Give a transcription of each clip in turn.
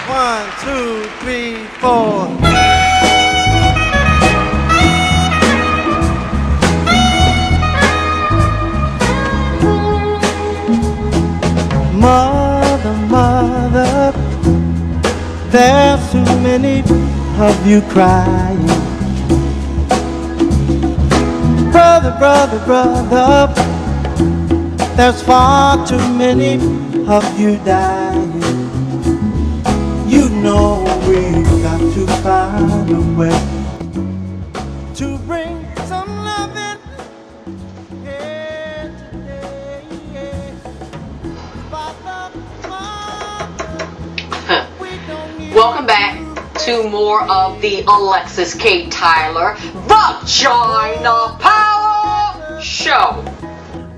1, 2, 3, 4. Mother, mother, there's too many of you crying. Brother, brother, brother, there's far too many of you dying. You know we've got to find a way to bring some loving here today. Welcome back to more of the Alexis K. Tyler Vagina Power Show.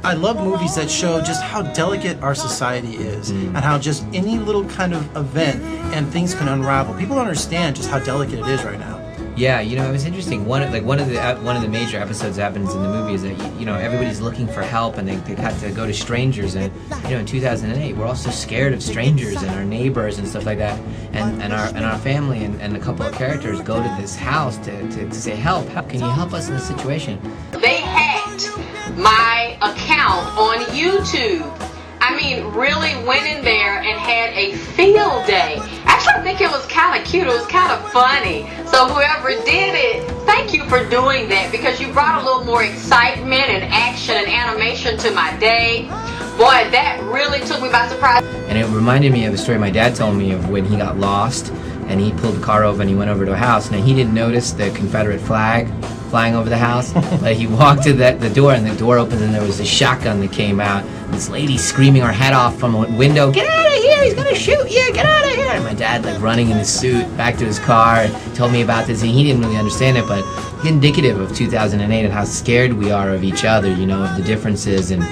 I love movies that show just how delicate our society is and how just any little kind of event and things can unravel. People don't understand just how delicate it is right now. Yeah, you know, it was interesting. One of the major episodes that happens in the movie is that you know everybody's looking for help and they got to go to strangers, and you know in 2008 we're all so scared of strangers and our neighbors and stuff like that, and our family and a couple of characters go to this house to say help, can you help us in this situation? They hacked my account on YouTube. I mean, really went in there and had a field day. Actually, I think it was kind of cute. It was kind of funny. So whoever did it, thank you for doing that, because you brought a little more excitement and action and animation to my day. Boy, that really took me by surprise. And it reminded me of a story my dad told me of when he got lost and he pulled the car over and he went over to a house. Now, he didn't notice the Confederate flag flying over the house, but he walked to the door, and the door opened and there was a shotgun that came out. This lady screaming her head off from a window, "Get out of here, he's gonna shoot you, get out of here!" And my dad like running in his suit back to his car and told me about this, and he didn't really understand it, but indicative of 2008 and how scared we are of each other, you know, of the differences, and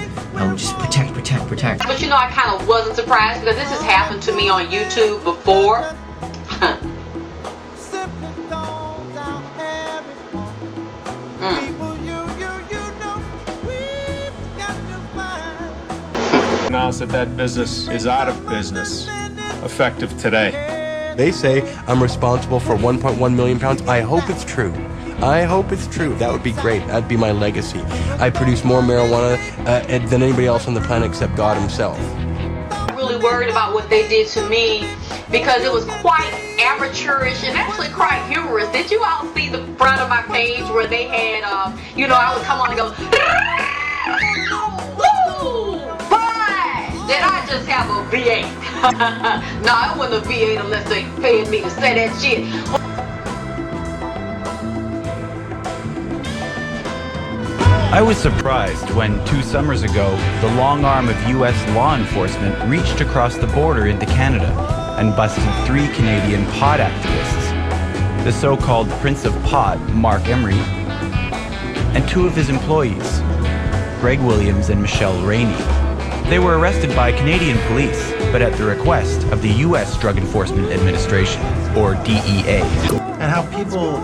just protect. But you know, I kind of wasn't surprised, because this has happened to me on YouTube before. Announce that business is out of business, effective today. They say I'm responsible for 1.1 million pounds. I hope it's true. I hope it's true. That would be great. That'd be my legacy. I produce more marijuana than anybody else on the planet except God himself. I'm really worried about what they did to me, because it was quite amateurish and actually quite humorous. Did you all see the front of my page where they had, you know, I would come on and go, woo! But did I just have a V8? No, it wasn't a V8 unless they paid me to say that shit. I was surprised when 2 summers ago, the long arm of U.S. law enforcement reached across the border into Canada and busted 3 Canadian pot activists, the so-called Prince of Pot, Mark Emery, and 2 of his employees, Greg Williams and Michelle Rainey. They were arrested by Canadian police, but at the request of the U.S. Drug Enforcement Administration, or DEA. And how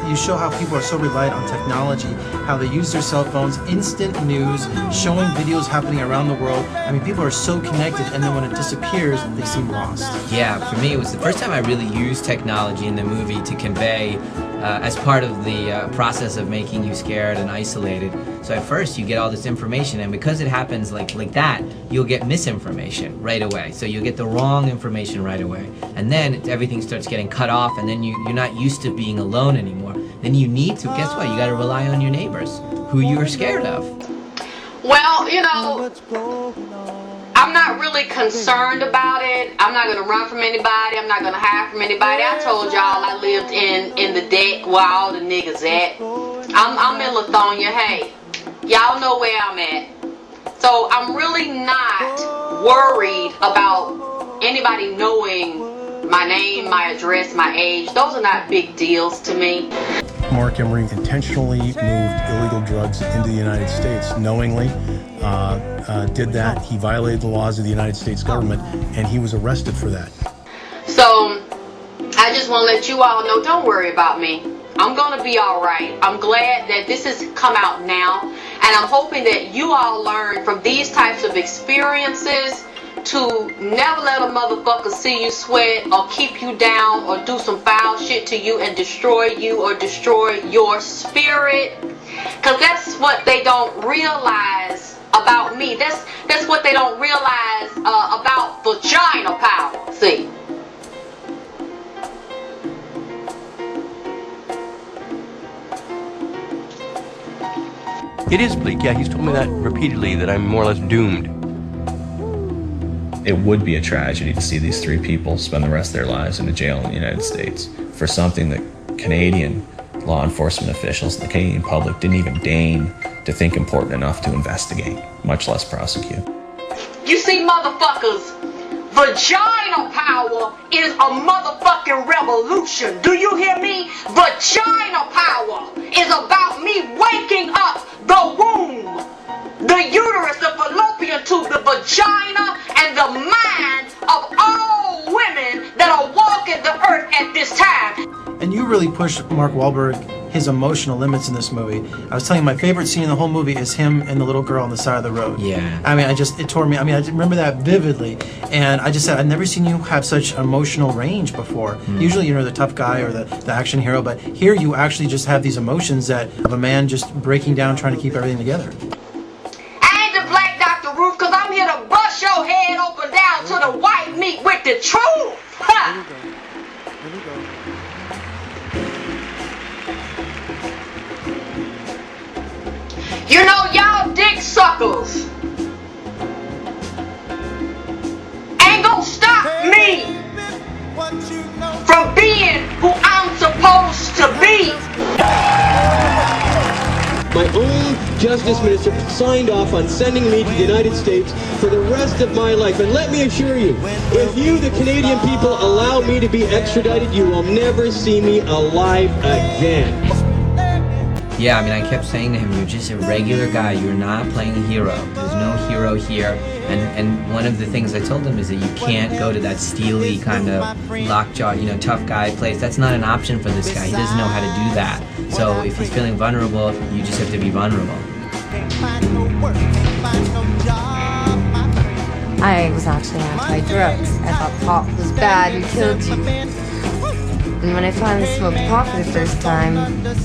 you show how people are so reliant on technology, how they use their cell phones, instant news, showing videos happening around the world. I mean, people are so connected, and then when it disappears, they seem lost. Yeah, for me, it was the first time I really used technology in the movie to convey as part of the process of making you scared and isolated. So at first you get all this information, and because it happens like that, you'll get misinformation right away. So you'll get the wrong information right away. And then everything starts getting cut off, and then you're not used to being alone anymore. Then you need to, guess what, you gotta rely on your neighbors, who you're scared of. Well, you know, I'm not really concerned about it. I'm not gonna run from anybody. I'm not gonna hide from anybody. I told y'all I lived in the deck where all the niggas at. I'm in Lithonia. Hey, y'all know where I'm at. So I'm really not worried about anybody knowing my name, my address, my age. Those are not big deals to me. Mark Emery intentionally moved illegal drugs into the United States, knowingly did that. He violated the laws of the United States government, and he was arrested for that. So I just want to let you all know, don't worry about me. I'm going to be all right. I'm glad that this has come out now, and I'm hoping that you all learn from these types of experiences to never let a motherfucker see you sweat or keep you down or do some foul shit to you and destroy you or destroy your spirit. Cause that's what they don't realize about me. That's what they don't realize about vagina power. See. It is bleak. Yeah, he's told me that repeatedly, that I'm more or less doomed. It would be a tragedy to see these three people spend the rest of their lives in a jail in the United States for something that Canadian law enforcement officials and the Canadian public didn't even deign to think important enough to investigate, much less prosecute. You see, motherfuckers, vagina power is a motherfucking revolution. Do you hear me? Vagina power is about me waking up the womb, the uterus, the fallopian tube, the vagina, and the mind of all women that are walking the earth at this time. And you really push Mark Wahlberg, his emotional limits in this movie. I was telling you, my favorite scene in the whole movie is him and the little girl on the side of the road. Yeah. I mean, it tore me. I mean, I remember that vividly. And I just said, I've never seen you have such emotional range before. Usually, you're the tough guy or the action hero, but here you actually just have these emotions of a man just breaking down, trying to keep everything together. I ain't the Black Dr. Ruth, cause I'm here to bust your head open down to the white meat with the truth. Ha! Here we go. You know, y'all dick suckers ain't gonna stop me from being who I'm supposed to be. My own justice minister signed off on sending me to the United States for the rest of my life. And let me assure you, if you, the Canadian people, allow me to be extradited, you will never see me alive again. Yeah, I mean, I kept saying to him, you're just a regular guy. You're not playing a hero. There's no hero here. And one of the things I told him is that you can't go to that steely kind of lockjaw, tough guy place. That's not an option for this guy. He doesn't know how to do that. So if he's feeling vulnerable, you just have to be vulnerable. I was actually anti-drugs. I thought pot was bad and killed you. And when I finally smoked pot for the first time,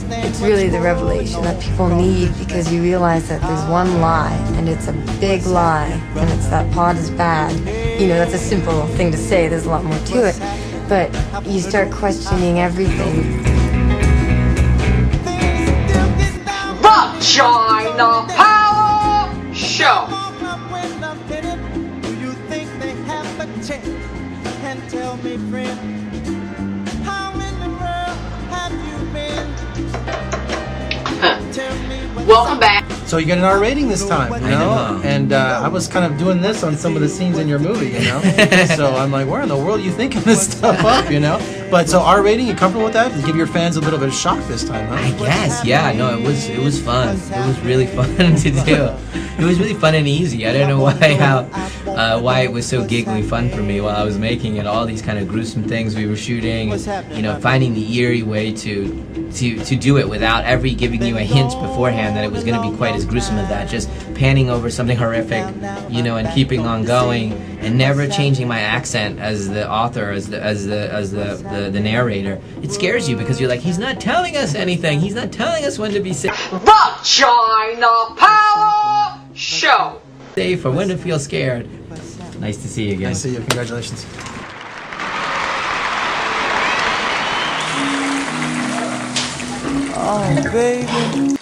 it's really the revelation that people need, because you realize that there's one lie, and it's a big lie, and it's that pot is bad. That's a simple thing to say, there's a lot more to it, but you start questioning everything. Vagina Power Show. Welcome back. So you got an R rating this time, I know. And I was kind of doing this on some of the scenes in your movie, So I'm like, where in the world are you thinking this stuff up, But so R rating, you comfortable with that? To give your fans a little bit of shock this time, huh? I guess, yeah. No, it was fun. It was really fun to do. It was really fun and easy. I don't know why it was so giggly fun for me while I was making it. All these kind of gruesome things we were shooting, finding the eerie way to do it without ever giving you a hint beforehand that it was going to be quite as gruesome as that. Just panning over something horrific, and keeping on going, and never changing my accent as the author, as the narrator. It scares you because you're like, he's not telling us anything. He's not telling us when to be safe. Vagina Power Show. Safe or when to feel scared. Nice to see you again. Nice to see you. Congratulations. Oh, baby.